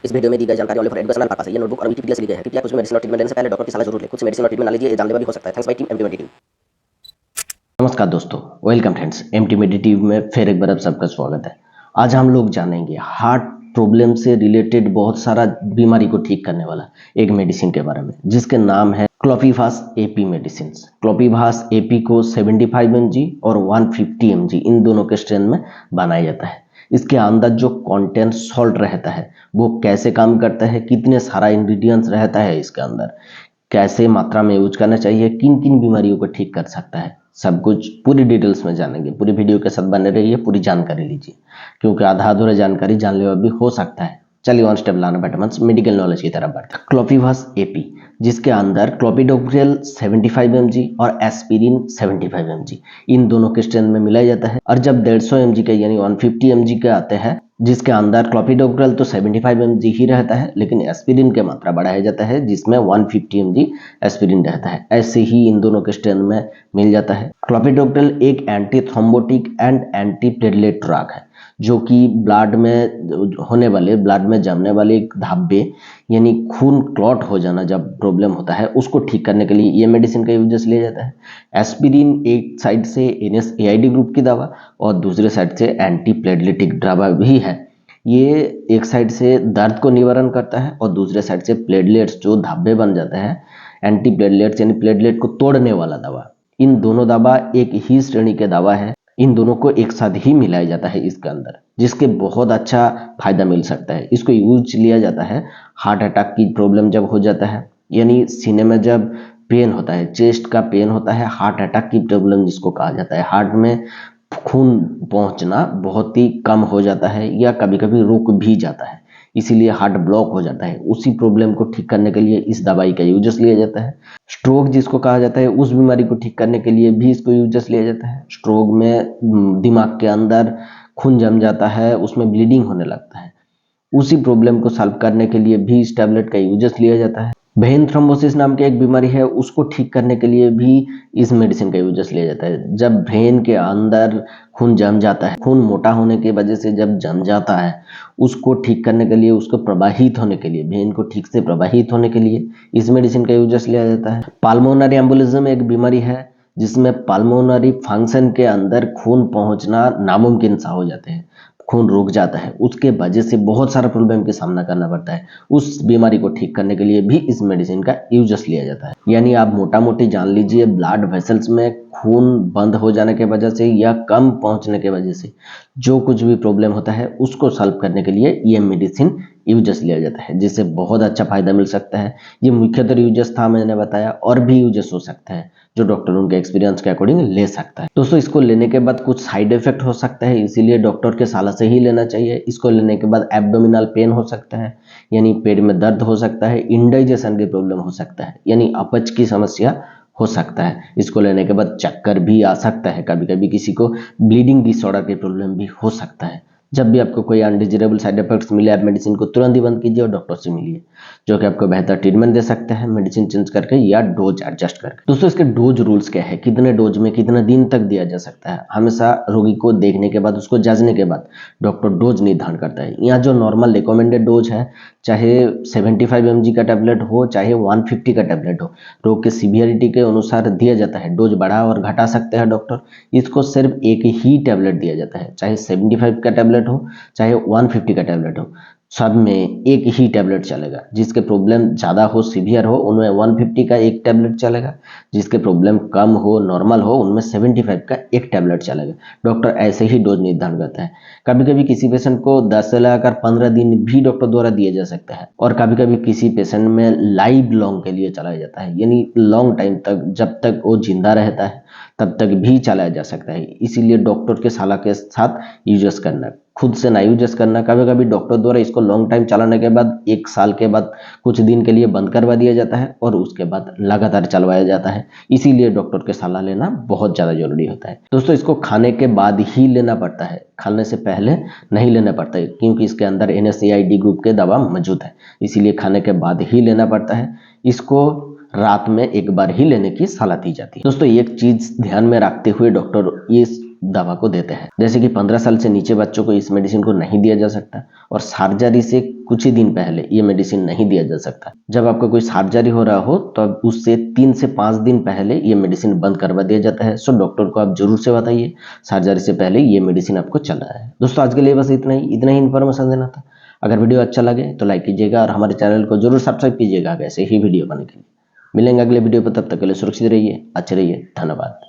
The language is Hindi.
इस वीडियो में दी गई जानकारी ओनली फॉर एजुकेशनल पर्पस है। ये नोटबुक और विकिपीडिया से ली गई है। कृपया कुछ भी मेडिसिन और ट्रीटमेंट लेने से पहले डॉक्टर की सलाह जरूर लें। खुद से मेडिसिन और ट्रीटमेंट ना लीजिए, ये जानलेवा भी हो सकता है। Thanks by team MT team. नमस्कार दोस्तों, वेलकम फ्रेंड्स। एमटी मेडिटिव में फिर एक बार आप सबका स्वागत है। आज हम लोग जानेंगे हार्ट प्रॉब्लम से रिलेटेड बहुत सारा बीमारी को ठीक करने वाला एक मेडिसिन के बारे में, जिसके नाम है क्लोपीवास एपी मेडिसिन। क्लोपीवास एपी को 75 mg और 150 mg इन दोनों के स्ट्रेन में बनाया जाता है। इसके अंदर जो कंटेंट सॉल्ट रहता है वो कैसे काम करता है, कितने सारा इंग्रेडिएंट्स रहता है इसके अंदर, कैसे मात्रा में यूज करना चाहिए, किन किन बीमारियों को ठीक कर सकता है, सब कुछ पूरी डिटेल्स में जानेंगे। पूरी वीडियो के साथ बने रहिए, पूरी जानकारी लीजिए, क्योंकि आधा अधूरा जानकारी जानलेवा भी हो सकता है। चलिए वन स्टेप लाना बेटरमेंट्स मेडिकल नॉलेज की तरफ बढ़ते हैं। क्लोपीवास एपी, जिसके अंदर क्लोपिडोग्रेल 75 mg और एस्पिरिन 75 mg इन दोनों के स्ट्रेन में मिलाया जाता है। और जब 150 mg के यानी 150 mg के आते हैं, जिसके अंदर क्लोपिडोग्रेल तो 75 mg ही रहता है, लेकिन एस्पिरिन की मात्रा बढ़ाया जाता है जिसमें 150 mg एस्पिरिन रहता है। ऐसे ही इन दोनों के स्ट्रेन में मिल जाता है। क्लोपिडोग्रेल एक anti thrombotic and anti platelet drug है, जो कि ब्लड में होने वाले, ब्लड में जमने वाले धब्बे यानी खून क्लॉट हो जाना जब प्रॉब्लम होता है, उसको ठीक करने के लिए ये मेडिसिन का यूजेस लिया जाता है। एस्पिरिन एक साइड से NSAID ग्रुप की दवा और दूसरे साइड से एंटी प्लेटलेटिक दवा भी है। ये एक साइड से दर्द को निवारण करता है और दूसरे साइड से प्लेटलेट्स जो धब्बे बन जाते हैं, एंटी प्लेटलेट्स यानी प्लेटलेट को तोड़ने वाला दवा। इन दोनों दवा एक ही श्रेणी के दवा है। इन दोनों को एक साथ ही मिलाया जाता है इसके अंदर, जिसके बहुत अच्छा फायदा मिल सकता है। इसको यूज लिया जाता है हार्ट अटैक की प्रॉब्लम जब हो जाता है, यानी सीने में जब पेन होता है, चेस्ट का पेन होता है, हार्ट अटैक की प्रॉब्लम जिसको कहा जाता है। हार्ट में खून पहुंचना बहुत ही कम हो जाता है या कभी कभी रुक भी जाता है, इसीलिए हार्ट ब्लॉक हो जाता है। उसी प्रॉब्लम को ठीक करने के लिए इस दवाई का यूजेस लिया जाता है। स्ट्रोक जिसको कहा जाता है, उस बीमारी को ठीक करने के लिए भी इसको यूजेस लिया जाता है। स्ट्रोक में दिमाग के अंदर खून जम जाता है, उसमें ब्लीडिंग होने लगता है, उसी प्रॉब्लम को सॉल्व करने के लिए भी इस टैबलेट का यूजेस लिया जाता है। वेन थ्रोम्बोसिस नाम की एक बीमारी है, उसको ठीक करने के लिए भी इस मेडिसिन का यूजेस लिया जाता है। जब वेन के अंदर खून जम जाता है, खून मोटा होने की वजह से जब जम जाता है, उसको ठीक करने के लिए, उसको प्रवाहित होने के लिए, वेन को ठीक से प्रवाहित होने के लिए इस मेडिसिन का यूजेस लिया जाता है। पाल्मोनरी एम्बोलिज्म एक बीमारी है जिसमें पाल्मोनरी फंक्शन के अंदर खून पहुंचना नामुमकिन सा हो जाते हैं, खून रुक जाता है, उसके वजह से बहुत सारा प्रॉब्लम का सामना करना पड़ता है। उस बीमारी को ठीक करने के लिए भी इस मेडिसिन का यूजेस लिया जाता है। यानी आप मोटा मोटी जान लीजिए, ब्लड वेसल्स में खून बंद हो जाने के वजह से या कम पहुंचने के वजह से जो कुछ भी प्रॉब्लम होता है, उसको सॉल्व करने के लिए ये मेडिसिन यूजेस लिया जाता है, जिससे बहुत अच्छा फायदा मिल सकता है। ये मुख्यतः यूजेस था मैंने बताया, और भी यूजेस हो सकता है जो डॉक्टर उनके एक्सपीरियंस के अकॉर्डिंग ले सकता है। दोस्तों, इसको लेने के बाद कुछ साइड इफेक्ट हो सकता है, इसीलिए डॉक्टर के सलाह से ही लेना चाहिए। इसको लेने के बाद एब्डोमिनल पेन हो सकता है, यानी पेट में दर्द हो सकता है। इंडाइजेशन की प्रॉब्लम हो सकता है, यानी अपच की समस्या हो सकता है। इसको लेने के बाद चक्कर भी आ सकता है, कभी कभी किसी को ब्लीडिंग डिसऑर्डर की प्रॉब्लम भी हो सकता है। जब भी आपको कोई अनडिजायरेबल साइड इफेक्ट्स मिले, आप मेडिसिन को तुरंत ही बंद कीजिए और डॉक्टर से मिलिए, जो कि आपको बेहतर ट्रीटमेंट दे सकते हैं, मेडिसिन चेंज करके या डोज एडजस्ट करके। दोस्तों, इसके डोज रूल्स क्या है, कितने डोज में कितने दिन तक दिया जा सकता है, हमेशा रोगी को देखने के बाद, उसको जांचने के बाद डॉक्टर डोज निर्धारण करता है। यहाँ जो नॉर्मल रिकमेंडेड डोज है, चाहे 75 mg का टैबलेट हो, चाहे 150 का टैबलेट हो, रोग के सीवियरिटी के अनुसार दिया जाता है। डोज बढ़ा और घटा सकते हैं डॉक्टर। इसको सिर्फ एक ही टैबलेट दिया जाता है, चाहे 75 का टैबलेट हो, चाहे 150 का टैबलेट हो, सब में एक ही टैबलेट चलेगा। जिसके प्रॉब्लम ज़्यादा हो, सीवियर हो, उनमें 150 का एक टैबलेट चलेगा। जिसके प्रॉब्लम कम हो, नॉर्मल हो, उनमें 75 का एक टैबलेट चलेगा। डॉक्टर ऐसे ही डोज निर्धारण करता है। कभी कभी किसी पेशेंट को 10 से लेकर 15 दिन भी डॉक्टर द्वारा दिया जा सकता है, और कभी कभी किसी पेशेंट में लाइफ लॉन्ग के लिए चलाया जाता है, यानी लॉन्ग टाइम तक, जब तक वो जिंदा रहता है तब तक भी चलाया जा सकता है। इसीलिए डॉक्टर के सलाह के साथ यूजेस करना, खुद से ना यूजेस करना। कभी कभी डॉक्टर द्वारा इसको लॉन्ग टाइम चलाने के बाद 1 साल के बाद कुछ दिन के लिए बंद करवा दिया जाता है और उसके बाद लगातार चलवाया जाता है। इसीलिए डॉक्टर के सलाह लेना बहुत ज़्यादा जरूरी होता है। दोस्तों, इसको खाने के बाद ही लेना पड़ता है, खाने से पहले नहीं लेना पड़ता है, क्योंकि इसके अंदर NSAID ग्रुप के दवा मौजूद है, इसीलिए खाने के बाद ही लेना पड़ता है। इसको रात में एक बार ही लेने की सलाह दी जाती है। दोस्तों, एक चीज ध्यान में रखते हुए डॉक्टर ये दवा को देते हैं। जैसे कि 15 साल से नीचे बच्चों को इस मेडिसिन को नहीं दिया जा सकता और सर्जरी से कुछ ही दिन पहले ये मेडिसिन नहीं दिया जा सकता। जब आपका कोई सर्जरी हो रहा हो तो उससे 3 से 5 दिन पहले ये मेडिसिन बंद करवा दिया जाता है। सो डॉक्टर को आप जरूर से बताइए सर्जरी से पहले ये मेडिसिन आपको चल रहा है। दोस्तों आज के लिए बस इतना ही इन्फॉर्मेशन देना था। अगर वीडियो अच्छा लगे तो लाइक कीजिएगा और हमारे चैनल को जरूर सब्सक्राइब कीजिएगा ऐसे ही वीडियो बनने के लिए। मिलेंगे अगले वीडियो पर, तब तक के लिए सुरक्षित रहिए, अच्छे रहिए, धन्यवाद।